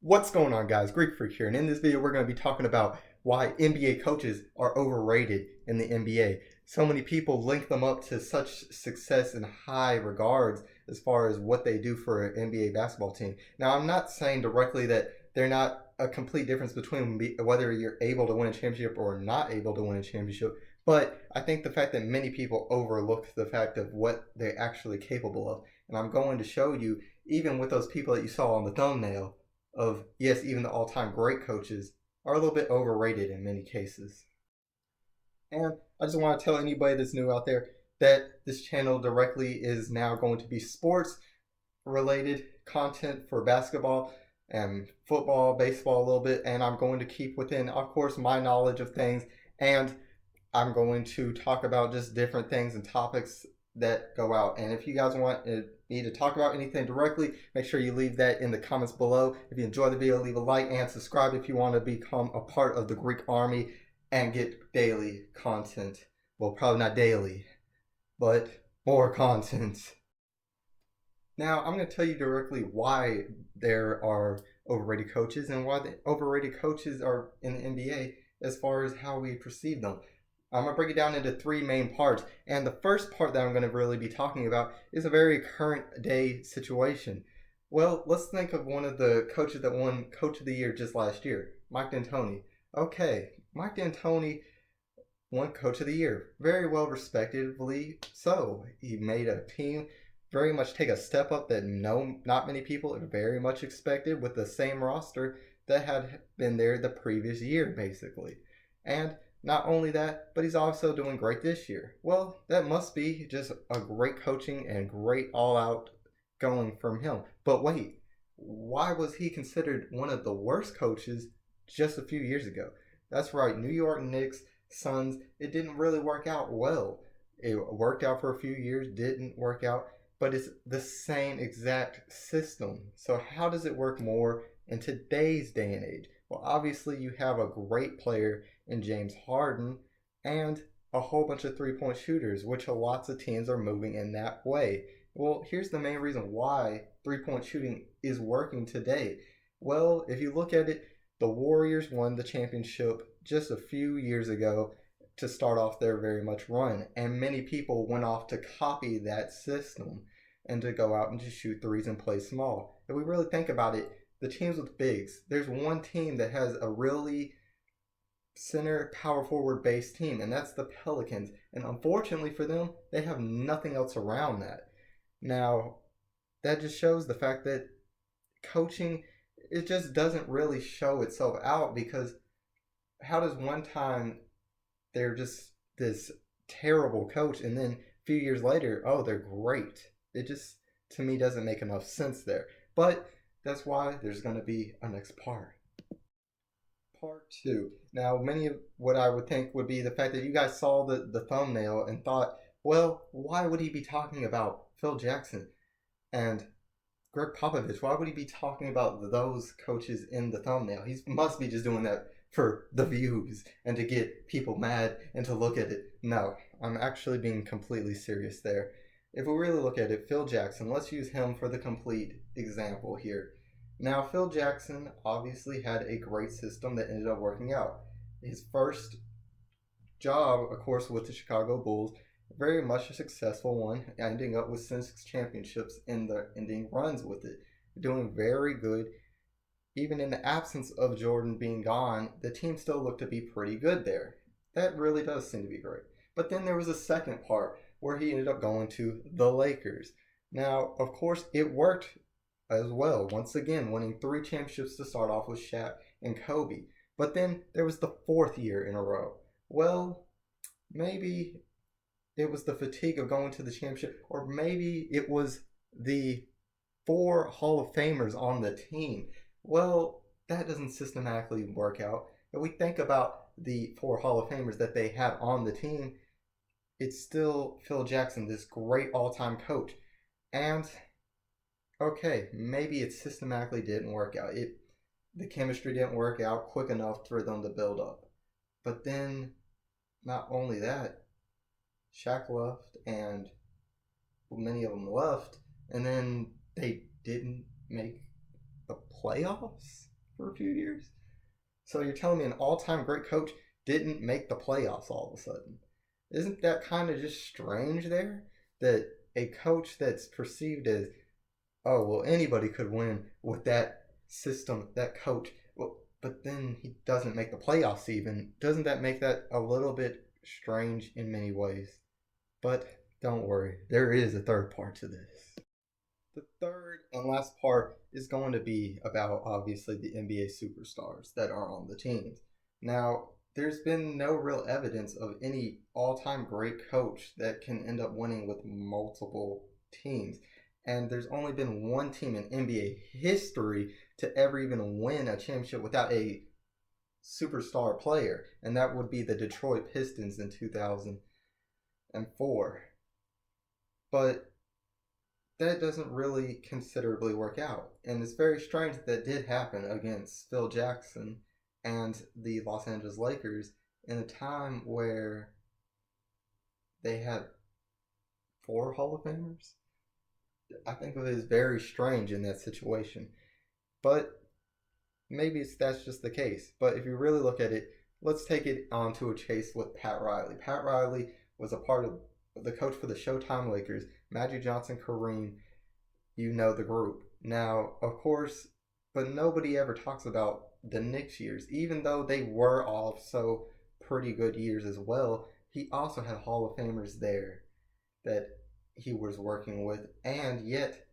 What's going on, guys? Gregg here, and in this video we're going to be talking about why NBA coaches are overrated in the NBA. So many people link them up to such success and high regards as far as what they do for an NBA basketball team. Now, I'm not saying directly that they're not a complete difference between whether you're able to win a championship or not able to win a championship, but I think the fact that many people overlook the fact of what they're actually capable of. And I'm going to show you, even with those people that you saw on the thumbnail, of, yes, even the all-time great coaches are a little bit overrated in many cases. And I just want to tell anybody that's new out there that this channel directly is now going to be sports related content for basketball and football, baseball a little bit, and I'm going to keep within, of course, my knowledge of things, and I'm going to talk about just different things and topics that go out. And if you guys want me to talk about anything directly, make sure you leave that in the comments below. If you enjoy the video, leave a like and subscribe if you want to become a part of the Greek army and get daily content. Well, probably not daily, but more content. Now, I'm going to tell you directly why there are overrated coaches and why the overrated coaches are in the NBA as far as how we perceive them. I'm going to break it down into three main parts. And the first part that I'm going to really be talking about is a very current day situation. Well, let's think of one of the coaches that won Coach of the Year just last year, Mike D'Antoni. Okay, Mike D'Antoni won Coach of the Year. Very well respectably so. He made a team very much take a step up that not many people very much expected with the same roster that had been there the previous year, basically. And not only that, but he's also doing great this year. Well, that must be just a great coaching and great all-out going from him. But wait, why was he considered one of the worst coaches just a few years ago? That's right, New York Knicks, Suns, it didn't really work out well. It worked out for a few years, didn't work out, but it's the same exact system. So how does it work more in today's day and age? Well, obviously you have a great player in James Harden and a whole bunch of three-point shooters, which lots of teams are moving in that way. Well, here's the main reason why three-point shooting is working today. Well, if you look at it, the Warriors won the championship just a few years ago to start off their very much run, and many people went off to copy that system and to go out and just shoot threes and play small. If we really think about it, the teams with bigs, there's one team that has a really center power forward based team, and that's the Pelicans. And unfortunately for them, they have nothing else around that. Now, that just shows the fact that coaching, it just doesn't really show itself out, because how does one time they're just this terrible coach and then a few years later, oh, they're great? It just, to me, doesn't make enough sense there. But that's why there's going to be a next part. Part 2. Now, many of what I would think would be the fact that you guys saw the thumbnail and thought, well, why would he be talking about Phil Jackson and Gregg Popovich? Why would he be talking about those coaches in the thumbnail? He must be just doing that for the views and to get people mad and to look at it. No, I'm actually being completely serious there. If we really look at it, Phil Jackson, let's use him for the complete example here. Now, Phil Jackson obviously had a great system that ended up working out. His first job, of course, with the Chicago Bulls, very much a successful one, ending up with 6 championships in the ending runs with it. Doing very good. Even in the absence of Jordan being gone, the team still looked to be pretty good there. That really does seem to be great. But then there was a second part where he ended up going to the Lakers. Now, of course, it worked as well. Once again, winning 3 championships to start off with Shaq and Kobe. But then there was the 4th year in a row. Well, maybe it was the fatigue of going to the championship, or maybe it was the 4 Hall of Famers on the team. Well, that doesn't systematically work out. If we think about the 4 Hall of Famers that they had on the team, it's still Phil Jackson, this great all-time coach. And okay, maybe it systematically didn't work out. The chemistry didn't work out quick enough for them to build up. But then, not only that, Shaq left and many of them left, and then they didn't make the playoffs for a few years. So you're telling me an all-time great coach didn't make the playoffs all of a sudden? Isn't that kind of just strange there? That a coach that's perceived as, oh, well, anybody could win with that system, that coach. Well, but then he doesn't make the playoffs even. Doesn't that make that a little bit strange in many ways? But don't worry, there is a third part to this. The third and last part is going to be about obviously the NBA superstars that are on the teams. Now, there's been no real evidence of any all time great coach that can end up winning with multiple teams. And there's only been one team in NBA history to ever even win a championship without a superstar player, and that would be the Detroit Pistons in 2004. But that doesn't really considerably work out. And it's very strange that did happen against Phil Jackson and the Los Angeles Lakers in a time where they had 4 Hall of Famers. I think it is very strange in that situation. But maybe that's just the case. But if you really look at it, let's take it on to a chase with Pat Riley. Pat Riley was a part of the coach for the Showtime Lakers, Magic Johnson, Kareem, you know the group. Now, of course, but nobody ever talks about the Knicks years, even though they were also pretty good years as well. He also had Hall of Famers there that he was working with, and yet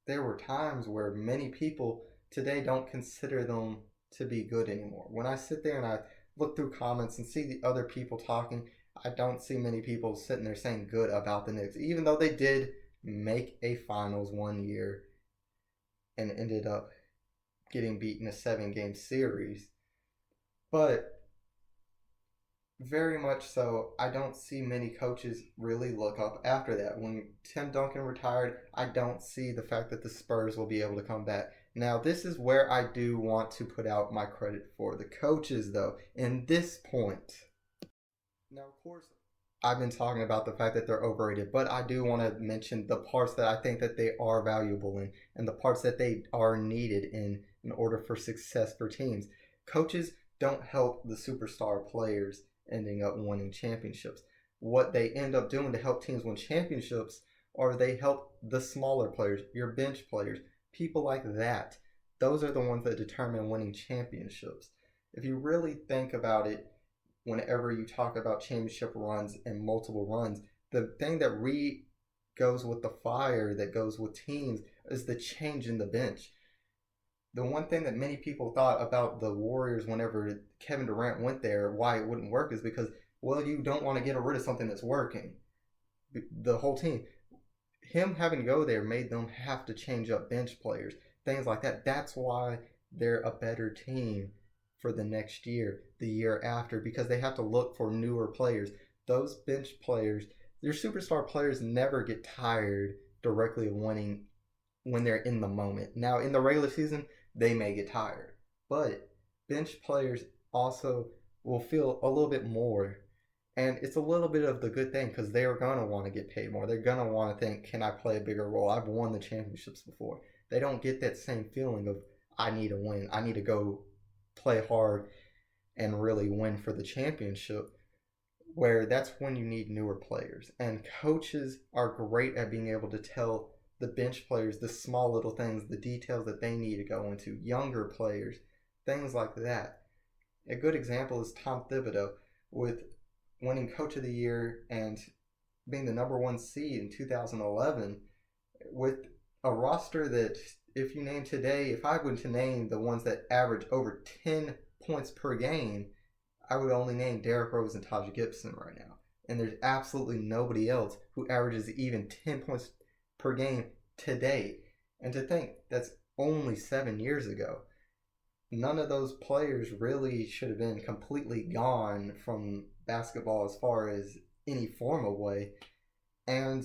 there were times where many people today don't consider them to be good anymore. When I sit there and I look through comments and see the other people talking, I don't see many people sitting there saying good about the Knicks, even though they did make a finals one year and ended up getting beaten a 7-game series. But very much so, I don't see many coaches really look up after that. When Tim Duncan retired, I don't see the fact that the Spurs will be able to come back. Now, this is where I do want to put out my credit for the coaches, though, in this point. Now, of course, I've been talking about the fact that they're overrated, but I do want to mention the parts that I think that they are valuable in and the parts that they are needed in order for success for teams. Coaches don't help the superstar players ending up winning championships. What they end up doing to help teams win championships are they help the smaller players, your bench players, people like that. Those are the ones that determine winning championships. If you really think about it, whenever you talk about championship runs and multiple runs, the thing that goes with the fire, that goes with teams, is the change in the bench. The one thing that many people thought about the Warriors whenever Kevin Durant went there, why it wouldn't work, is because, well, you don't want to get rid of something that's working. The whole team. Him having to go there made them have to change up bench players, things like that. That's why they're a better team for the next year, the year after, because they have to look for newer players. Those bench players, their superstar players never get tired directly of winning when they're in the moment. Now, in the regular season, they may get tired, but bench players also will feel a little bit more. And it's a little bit of the good thing because they are going to want to get paid more. They're going to want to think, can I play a bigger role? I've won the championships before. They don't get that same feeling of, I need to win. I need to go play hard and really win for the championship, where that's when you need newer players. And coaches are great at being able to tell the bench players the small little things, the details that they need to go into, younger players, things like that. A good example is Tom Thibodeau with winning Coach of the Year and being the number 1 seed in 2011 with a roster that, if you name today, if I were to name the ones that average over 10 points per game, I would only name Derrick Rose and Taj Gibson right now. And there's absolutely nobody else who averages even 10 points per game today. And to think, that's only 7 years ago. None of those players really should have been completely gone from basketball as far as any formal way. And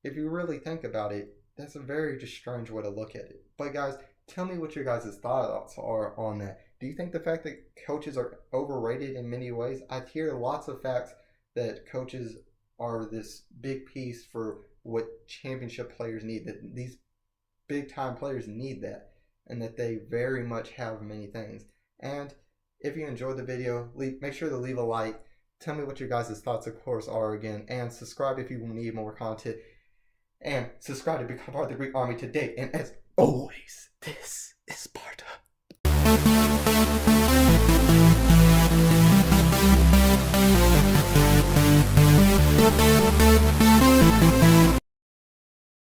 if you really think about it, that's a very just strange way to look at it. But guys, tell me what your guys' thoughts are on that. Do you think the fact that coaches are overrated in many ways? I hear lots of facts that coaches are this big piece for what championship players need. That these big time players need that, and that they very much have many things. And if you enjoyed the video, make sure to leave a like. Tell me what your guys' thoughts, of course, are again, and subscribe if you need more content. And subscribe to become part of the Greek Army today. And as always, this is Sparta.